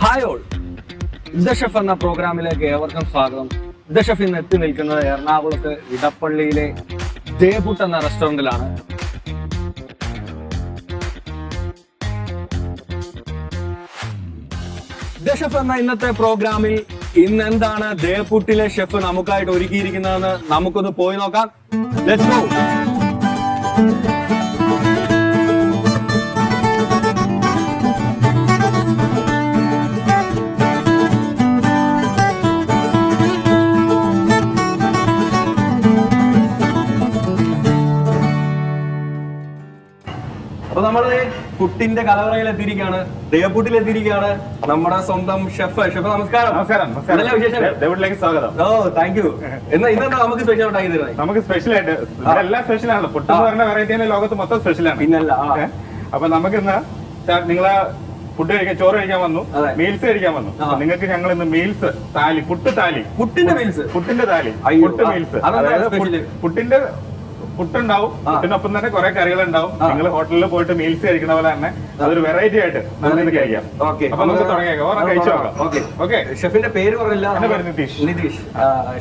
Hi all, the chef എന്ന പ്രോഗ്രാമിലേക്ക് ഏവർക്കും സ്വാഗതം. ദ ഷെഫ് ഇന്ന് എത്തി നിൽക്കുന്നത് എറണാകുളത്ത് ഇടപ്പള്ളിയിലെ ദേപുട്ട് എന്ന റെസ്റ്റോറന്റിലാണ്. ദ ഷെഫ് എന്ന ഇന്നത്തെ പ്രോഗ്രാമിൽ ഇന്ന് എന്താണ് ദേപുട്ടിലെ ഷെഫ് നമുക്കായിട്ട് ഒരുക്കിയിരിക്കുന്നതെന്ന് നമുക്കൊന്ന് പോയി നോക്കാം. Let's go. അപ്പൊ നമ്മള് പുട്ടിന്റെ കലവറയിൽ എത്തിയിരിക്കുകയാണ്, ദേപുട്ടിൽ എത്തിയിരിക്കുകയാണ്. നമ്മുടെ സ്വന്തം ഷെഫ്. നമസ്കാരം. നല്ല വിശേഷം. സ്വാഗതം. ഓ, താങ്ക് യു. ഇന്നെന്താ നമുക്ക് സ്പെഷ്യൽ ഉണ്ടാക്കി തരുന്നത്? നമുക്ക് സ്പെഷ്യൽ ആയിട്ട് എല്ലാം സ്പെഷ്യൽ ആണല്ലോ. പുട്ട് എന്ന് പറഞ്ഞ വെറൈറ്റി ലോകത്ത് മൊത്തം സ്പെഷ്യലാണ്. പിന്നല്ല. അപ്പൊ നമുക്ക് ഇന്ന് നിങ്ങളെ ഫുഡ് കഴിക്കാൻ, ചോറ് കഴിക്കാൻ വന്നു, മീൽസ് കഴിക്കാൻ വന്നു. നിങ്ങൾക്ക് ഞങ്ങൾ ഇന്ന് മീൽസ് താലി, പുട്ടിന്റെ മീൽസ്, പുട്ടിന്റെ താലി, പുട്ട് മീൽസ്. അതായത് പുട്ടിന്റെ പുട്ടുണ്ടാവും, പുട്ടിനൊപ്പം തന്നെ കുറെ കറികൾ ഉണ്ടാവും. നിങ്ങൾ ഹോട്ടലിൽ പോയിട്ട് മീൽസ് കഴിക്കുന്ന പോലെ തന്നെ അതൊരു വെറൈറ്റി ആയിട്ട് നമുക്ക് കഴിക്കാം. അപ്പൊ നമുക്ക് തുടങ്ങിയേക്കാം, കഴിച്ചു നോക്കാം. ഓക്കെ. ഷെഫിന്റെ പേര് പറഞ്ഞില്ല. എന്റെ പേര് നിതീഷ്.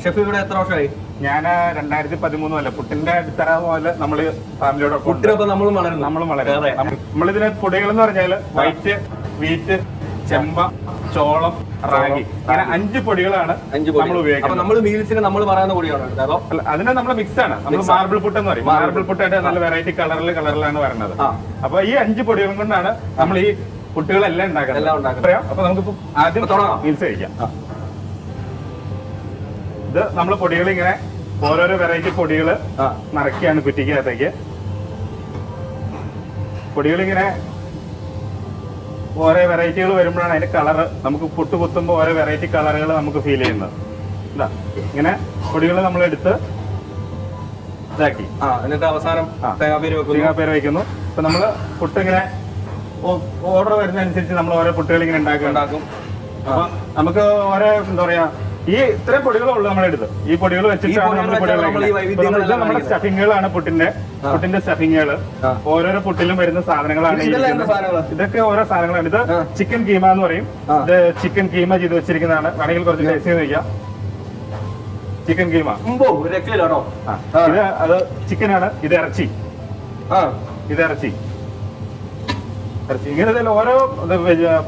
ഷെഫ് ഇവിടെ എത്ര വർഷമായി? ഞാൻ 2013 അല്ല, പുട്ടിന്റെ അടിത്തറ പോലെ നമ്മള് ഫാമിലിയോടെ പുട്ടിനൊപ്പം നമ്മളും വളരെ നമ്മളിതിന് പൊടികൾ എന്ന് പറഞ്ഞാല് വൈറ്റ്, വീറ്റ്, ചെമ്പ, ചോളം, റാഗി, അങ്ങനെ 5 പൊടികളാണ് നമ്മൾ ഉപയോഗിക്കുന്നത്. നമ്മൾ മീൽസിന് നമ്മൾ പറയുന്ന പൊടിയാണ് അതോ? അതിന് നമ്മൾ മിക്സ് ആണ്. നമ്മൾ മാർബിൾ പുട്ട് എന്ന് പറയും. മാർബിൾ പുട്ടായിട്ട് നല്ല വെറൈറ്റി കളറിലാണ് വരുന്നത്. അപ്പൊ ഈ 5 പൊടികളും കൊണ്ടാണ് നമ്മൾ ഈ പുട്ടുകളെല്ലാം ഉണ്ടാക്കുന്നത്. അപ്പൊ നമുക്കിപ്പോ ആദ്യം മീൽസ് കഴിക്കാം. ഇത് നമ്മൾ പൊടികൾ ഇങ്ങനെ ഓരോരോ വെറൈറ്റി പൊടികൾ നിറയ്ക്കാണ് കുറ്റിക്കകത്തേക്ക്. പൊടികളിങ്ങനെ ഓരോ വെറൈറ്റികൾ വരുമ്പോഴാണ് അതിന്റെ കളറ് നമുക്ക് പുട്ട് കുത്തുമ്പോൾ ഓരോ വെറൈറ്റി കളറുകൾ നമുക്ക് ഫീൽ ചെയ്യുന്നത്. ഇതാ ഇങ്ങനെ പൊടികൾ നമ്മൾ എടുത്ത് ഇതാക്കി എന്നിട്ട് അവസാനം തേങ്ങാപ്പേര് വെക്കുന്നു. ഇപ്പൊ നമ്മള് പുട്ട് ഇങ്ങനെ ഓർഡർ വരുന്നതനുസരിച്ച് നമ്മൾ ഓരോ പുട്ടുകൾ ഇങ്ങനെ ഉണ്ടാക്കും. അപ്പൊ നമുക്ക് ഓരോ എന്താ പറയാ, ഈ ഇത്രയും പൊടികളുള്ളൂ നമ്മളെടുത്ത്. ഈ പൊടികൾ വെച്ചിട്ടാണ് നമ്മുടെ സ്റ്റഫിങ്ങുകളാണ് പുട്ടിന്റെ സ്റ്റഫിങ്ങുകൾ. ഓരോരോ പുട്ടിലും വരുന്ന സാധനങ്ങളാണ്. ഇതൊക്കെ ഓരോ സാധനങ്ങളാണ്. ഇത് ചിക്കൻ കീമ എന്ന് പറയും. ഇത് ചിക്കൻ കീമ ചെയ്ത് വെച്ചിരിക്കുന്നതാണ്. വേണമെങ്കിൽ കുറച്ച് ടേസ്റ്റ് ചെയ്ത് വയ്ക്കാം. ചിക്കൻ കീമ ഇത് അത് ചിക്കനാണ്. ഇത് ഇറച്ചി. ഇങ്ങനെ ഓരോ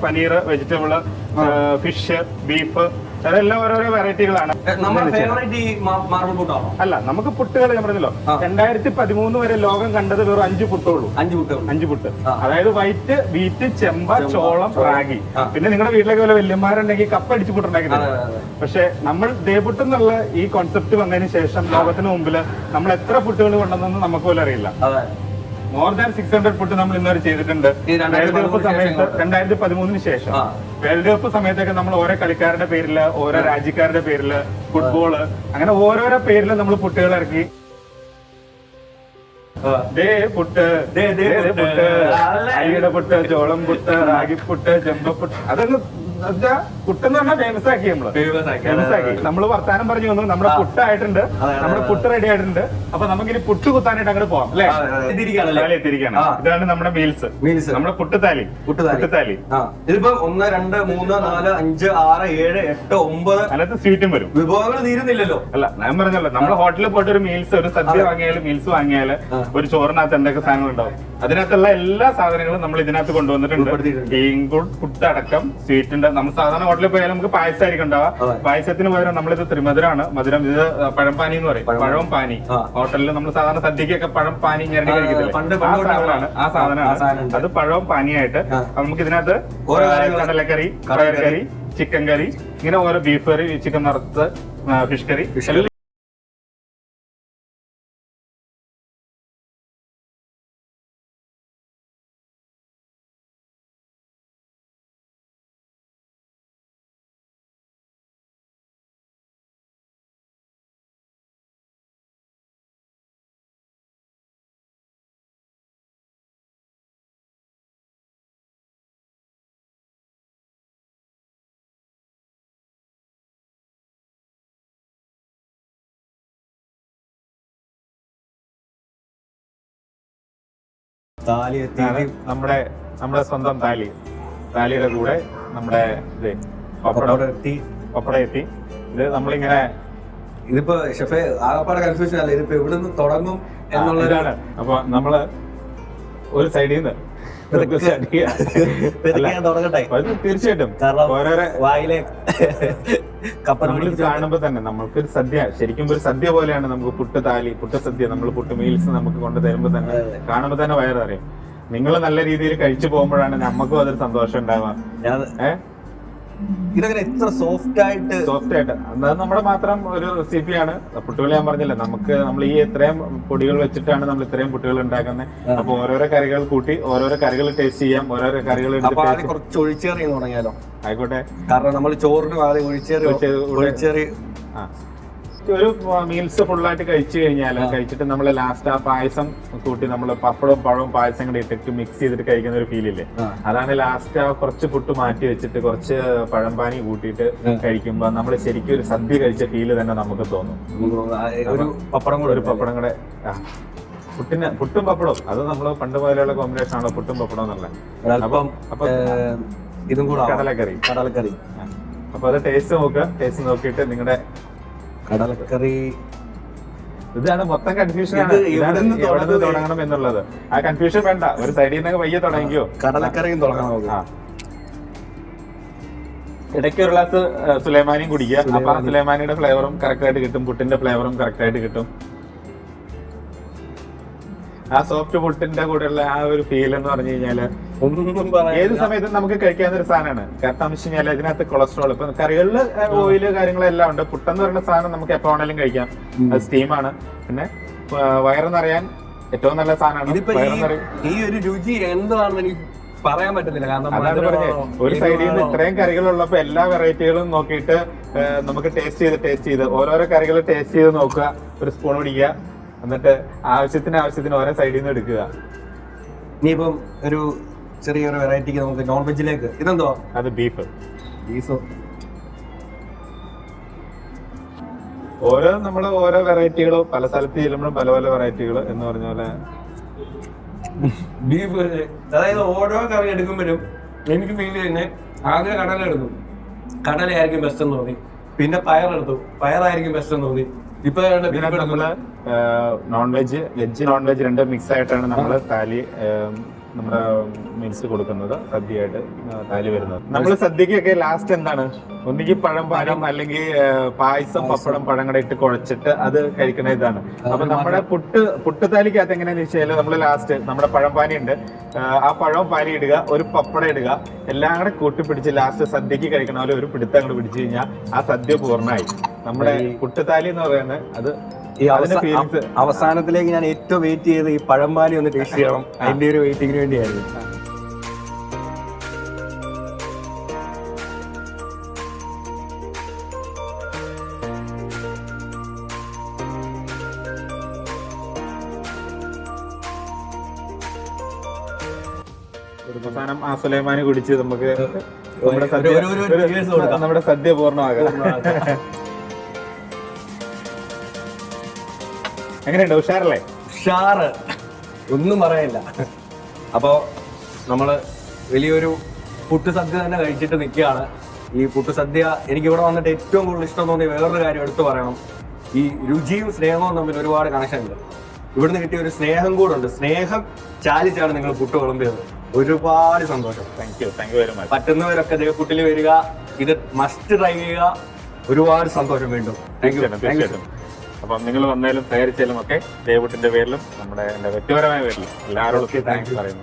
പനീർ, വെജിറ്റബിള്, ഫിഷ്, ബീഫ്, അതെല്ലാം ഓരോരോ വെറൈറ്റികളാണ്. അല്ല, നമുക്ക് പുട്ടുകൾ ഞാൻ പറഞ്ഞല്ലോ, 2013 വരെ ലോകം കണ്ടത് വെറും 5 പുട്ടുള്ളൂ. 5 പുട്ട്. അതായത് വൈറ്റ്, വീറ്റ്, ചെമ്പ, ചോളം, റാഗി. പിന്നെ നിങ്ങളുടെ വീട്ടിലേക്ക് വല്ല വല്യന്മാരുണ്ടെങ്കിൽ കപ്പടിച്ച് പുട്ടുണ്ടാക്കി. പക്ഷെ നമ്മൾ ദേപുട്ട് എന്നുള്ള ഈ കോൺസെപ്റ്റ് വന്നതിന് ശേഷം ലോകത്തിന് മുമ്പിൽ നമ്മൾ എത്ര പുട്ടുകൾ കൊണ്ടുവന്നെന്ന് നമുക്ക് പോലും അറിയില്ല. മോർ ദാൻ 600 പുട്ട് നമ്മൾ ഇന്നുവരെ ചെയ്തിട്ടുണ്ട്. വേൾഡ് കപ്പ് സമയത്ത് 2013 ശേഷം വേൾഡ് കപ്പ് സമയത്തൊക്കെ നമ്മൾ ഓരോ കളിക്കാരുടെ പേരില്, ഓരോ രാജ്യക്കാരുടെ പേരില്, ഫുട്ബോള്, അങ്ങനെ ഓരോരോ പേരില് നമ്മൾ പുട്ടുകൾ ഇറക്കി. പുട്ട്, അരിയുടെ പുട്ട്, ചോളം പുട്ട്, റാഗിപ്പുട്ട്, ചെമ്പപ്പുട്ട്, അതൊന്ന് പുട്ടെന്ന് പറഞ്ഞാൽ ഫേമസ് ആക്കി. നമ്മള് വർത്താനം പറഞ്ഞു വന്നു. നമ്മുടെ പുട്ടായിട്ടുണ്ട്, നമ്മുടെ പുട്ട് റെഡി ആയിട്ടുണ്ട്. അപ്പൊ നമുക്കിനി പുട്ട് കുത്താനായിട്ട് അങ്ങോട്ട് പോവാം അല്ലെ? എത്തിയിരിക്കുകയാണ്. ഇതാണ് നമ്മുടെ മീൽസ്, നമ്മുടെ പുട്ടുതാലി. ഇതിപ്പോ 1, 2, 3, 4, 5, 6, 7, 8, 9 അതിനകത്ത് സ്വീറ്റും വരും. വിഭവങ്ങൾ തീരുന്നില്ലല്ലോ. അല്ല, ഞാൻ പറഞ്ഞല്ലോ, നമ്മുടെ ഹോട്ടലിൽ പോയിട്ട് ഒരു മീൽസ്, ഒരു സദ്യ വാങ്ങിയാലും മീൽസ് വാങ്ങിയാല് ഒരു ചോറിനകത്ത് എന്തൊക്കെ സാധനങ്ങൾ ഉണ്ടാവും. അതിനകത്തുള്ള എല്ലാ സാധനങ്ങളും നമ്മൾ ഇതിനകത്ത് കൊണ്ടുവന്നിട്ടുണ്ട്. പുട്ടടക്കം സ്വീറ്റിന്റെ. നമ്മൾ സാധാരണ ഹോട്ടലിൽ പോയാലും നമുക്ക് പായസമായിരിക്കും ഉണ്ടാവുക. പായസത്തിന് പകരം നമ്മളിത് ത്രിമധുരമാണ്. മധുരം. ഇത് പഴംപാനി എന്ന് പറയും. പഴവും പാനി. ഹോട്ടലിൽ നമ്മൾ സാധാരണ സദ്യക്കൊക്കെ പഴം പാനി ഞെരടി കഴിക്കത്തില്ലേ, ആ സാധനമാണ്. അത് പഴവും പാനിയായിട്ട് നമുക്ക് ഇതിനകത്ത് കടലക്കറി, പയർക്കറി, ചിക്കൻ കറി, ഇങ്ങനെ ഓരോ ബീഫ് കറി, ചിക്കൻ വറുത്ത്, ഫിഷ് കറി. നമ്മുടെ സ്വന്തം താലിയുടെ കൂടെ നമ്മുടെ ഇത് പപ്പടം എത്തി. ഇത് നമ്മളിങ്ങനെ ഇതിപ്പോ ഷെഫെ ആകപ്പാടെ കൺഫ്യൂഷൻ അല്ല, ഇതിപ്പോ എവിടെ നിന്ന് തുടങ്ങും എന്നുള്ളതാണ്. അപ്പൊ നമ്മള് ഒരു സൈഡിൽ നിന്ന് തുടങ്ങട്ടെ. തീർച്ചയായിട്ടും ഓരോരോ വായിലെ നമ്മൾ കാണുമ്പോ തന്നെ നമുക്കൊരു സദ്യ, ശരിക്കും ഒരു സദ്യ പോലെയാണ്. നമുക്ക് പുട്ട് സദ്യ, നമ്മൾ പുട്ട് മീൽസ് നമുക്ക് കൊണ്ട് തരുമ്പോ തന്നെ കാണുമ്പോ തന്നെ വയററിയും. നിങ്ങൾ നല്ല രീതിയിൽ കഴിച്ചു പോകുമ്പോഴാണ് നമുക്കും അതൊരു സന്തോഷം ഉണ്ടാവുക. ഇതങ്ങനെ എത്ര സോഫ്റ്റ് ആയിട്ട് അത് നമ്മുടെ മാത്രം ഒരു റെസിപ്പിയാണ്. പുട്ടുകൾ ഞാൻ പറഞ്ഞില്ല, നമ്മൾ ഈ ഇത്രയും പൊടികൾ വെച്ചിട്ടാണ് നമ്മൾ ഇത്രയും പുട്ടുകൾ ഉണ്ടാക്കുന്നത്. അപ്പൊ ഓരോരോ കറികൾ കൂട്ടി ഓരോരോ കറികൾ ടേസ്റ്റ് ചെയ്യാം. ഓരോരോ കറികൾ കുറച്ച് ഒഴിച്ചേറി തുടങ്ങിയാലോ? ആയിക്കോട്ടെ. കാരണം നമ്മൾ ചോറിന് ആദ്യം ഒഴിച്ചേറി ഒരു മീൽസ് ഫുള്ളായിട്ട് കഴിച്ചിട്ട് നമ്മൾ ലാസ്റ്റ് ആ പായസം കൂട്ടി നമ്മൾ പപ്പടവും പഴവും പായസം കൂടി ഇട്ടിട്ട് മിക്സ് ചെയ്തിട്ട് കഴിക്കുന്ന ഒരു ഫീലില്ലേ, അതാണ് ലാസ്റ്റ് ആ കുറച്ച് പുട്ട് മാറ്റി വെച്ചിട്ട് കുറച്ച് പഴംപാനി കൂട്ടിയിട്ട് കഴിക്കുമ്പോ നമ്മൾ ശരിക്കും ഒരു സദ്യ കഴിച്ച ഫീല് തന്നെ നമുക്ക് തോന്നും. ഒരു പപ്പടം കൂടെ പുട്ടും പപ്പടവും അത് നമ്മള് പണ്ട് പോലെയുള്ള കോമ്പിനേഷൻ ആണല്ലോ പുട്ടും പപ്പടം എന്നുള്ള. അപ്പൊ ഇതും കൂടെ കടലക്കറി. അപ്പൊ അത് ടേസ്റ്റ് നോക്കിയിട്ട് നിങ്ങളുടെ കടലക്കറി. ഇതാണ് മൊത്തം കൺഫ്യൂഷൻ ആണ്, തുടങ്ങണം എന്നുള്ളത്. ആ കൺഫ്യൂഷൻ വേണ്ട, ഒരു സൈഡിൽ നിന്നൊക്കെ വയ്യ തുടങ്ങിയോ. കടലക്കറിയും തുടങ്ങണം. ഇടയ്ക്ക് ഒരു ഗ്ലാസ് സുലൈമാനിയും കുടിക്കുക. അപ്പൊ ആ സുലൈമാനിയുടെ ഫ്ലേവറും കറക്റ്റ് ആയിട്ട് കിട്ടും, പുട്ടിന്റെ ഫ്ലേവറും കറക്റ്റ് ആയിട്ട് കിട്ടും. ആ സോഫ്റ്റ് പുട്ടിന്റെ കൂടെയുള്ള ആ ഒരു ഫീൽ എന്ന് പറഞ്ഞു കഴിഞ്ഞാല് ഏത് സമയത്തും നമുക്ക് കഴിക്കാവുന്ന ഒരു സാധനമാണ്. കാരണം എന്ന് വെച്ച് കഴിഞ്ഞാൽ ഇതിനകത്ത് കൊളസ്ട്രോൾ, ഇപ്പൊ കറികളില് ഓയില് കാര്യങ്ങളെല്ലാം ഉണ്ട്. പുട്ടെന്ന് പറയുന്ന സാധനം നമുക്ക് എപ്പോ വേണേലും കഴിക്കാം, അത് സ്റ്റീമാണ്. പിന്നെ വയറ് നിറയാൻ ഏറ്റവും നല്ല സാധനമാണ്. ഈ ഒരു രുചി എന്താണെന്ന് എനിക്ക് പറയാൻ പറ്റുന്നില്ല. കാരണം ഒരു സൈഡിൽ നിന്ന് ഇത്രയും കറികളുള്ളപ്പോ എല്ലാ വെറൈറ്റികളും നോക്കിയിട്ട് നമുക്ക് ടേസ്റ്റ് ചെയ്ത് ഓരോരോ കറികൾ ടേസ്റ്റ് ചെയ്ത് നോക്കുക, ഒരു സ്പൂൺ പിടിക്കുക, എന്നിട്ട് ആവശ്യത്തിന് ഓരോ സൈഡിൽ നിന്ന് എടുക്കുക. ഇനിയിപ്പം ഒരു ചെറിയൊരു വെറൈറ്റിക്ക് നമുക്ക് നോൺ വെജിലേക്ക് ഇതെന്തോ? അത് ബീഫ്. ഓരോ വെറൈറ്റികളോ പല സ്ഥലത്ത് ചെല്ലുമ്പോഴും പല പല വെറൈറ്റികൾ എന്ന് പറഞ്ഞ പോലെ ബീഫ്. അതായത് ഓരോ കറി എടുക്കുമ്പോഴും എനിക്ക് ഫീൽ ചെയ്യുന്നത് ആദ്യം കടലെടുക്കും, കടലയായിരിക്കും ബെസ്റ്റ് എന്ന് തോന്നി. പിന്നെ പയറായിരിക്കും ബെസ്റ്റ് എന്ന് തോന്നി. ഇപ്പൊ നമ്മള് നോൺ വെജ് നോൺ വെജ് രണ്ടും മിക്സ് ആയിട്ടാണ് നമ്മള് നമ്മുടെ മീൽസ് കൊടുക്കുന്നത്, സദ്യയായിട്ട് താലി വരുന്നത്. നമ്മള് സദ്യക്കൊക്കെ ലാസ്റ്റ് എന്താണ്, ഒന്നുകിൽ പഴം അല്ലെങ്കിൽ പായസം പപ്പടം പഴം കൂടെ ഇട്ട് കുഴച്ചിട്ട് അത് കഴിക്കുന്ന ഇതാണ്. അപ്പൊ നമ്മുടെ പുട്ടുതാലിക്കകത്ത് എങ്ങനെയാന്ന് വെച്ചാൽ നമ്മള് ലാസ്റ്റ് നമ്മുടെ പഴംപാനി ഉണ്ട്, ആ പഴവും പാനി ഇടുക, ഒരു പപ്പടം ഇടുക, എല്ലാം കൂടെ കൂട്ടിപ്പിടിച്ച് ലാസ്റ്റ് സദ്യക്ക് കഴിക്കണ പോലെ ഒരു പിടുത്തം അങ്ങോട്ട് പിടിച്ചു കഴിഞ്ഞാൽ ആ സദ്യ പൂർണ്ണമായി. നമ്മുടെ പുട്ടുതാലി എന്ന് പറയുന്നത് അത് അവസാനത്തിലേക്ക് ഞാൻ ഏറ്റവും വെയിറ്റ് ചെയ്ത് ഈ പഴംപാനി ഒന്ന് ടേസ്റ്റ് ചെയ്യണം, അതിന്റെ ഒരു വെയിറ്റിങ്ങിന് വേണ്ടിയായിരുന്നു. അവസാനം ആ സുലൈമാനി കുടിച്ച് നമുക്ക് നമ്മുടെ സദ്യ പൂർണ്ണമാകാം. എങ്ങനെയുണ്ട്? ഉഷാറല്ലേ? ഉഷാറ്, ഒന്നും പറയില്ല. അപ്പോ നമ്മള് വലിയൊരു പുട്ട് സദ്യ തന്നെ കഴിച്ചിട്ട് നിൽക്കുകയാണ്. ഈ പുട്ട് സദ്യ എനിക്ക് ഇവിടെ വന്നിട്ട് ഏറ്റവും കൂടുതൽ ഇഷ്ടം തോന്നിയ വേറൊരു കാര്യം എടുത്തു പറയണം. ഈ രുചിയും സ്നേഹവും തമ്മിൽ ഒരുപാട് കണക്ഷൻ ഉണ്ട്. ഇവിടുന്ന് കിട്ടിയ ഒരു സ്നേഹം കൂടെ ഉണ്ട്. സ്നേഹം ചാലിച്ചാണ് നിങ്ങൾ പുട്ട് വിളമ്പിയത്. ഒരുപാട് സന്തോഷം. Thank you very much. പറ്റുന്നവരൊക്കെ ദേവപ്പുട്ടിൽ വരിക, ഇത് മസ്റ്റ് ട്രൈ ചെയ്യുക. ഒരുപാട് സന്തോഷം വീണ്ടും. Thank you. അപ്പം നിങ്ങൾ വന്നാലും തയ്യാറിച്ചാലും ഒക്കെ ദേവപുട്ടിന്റെ പേരിലും എന്റെ വ്യക്തിപരമായ പേരിലും എല്ലാവരോടും താങ്ക്സ് പറയുന്നു.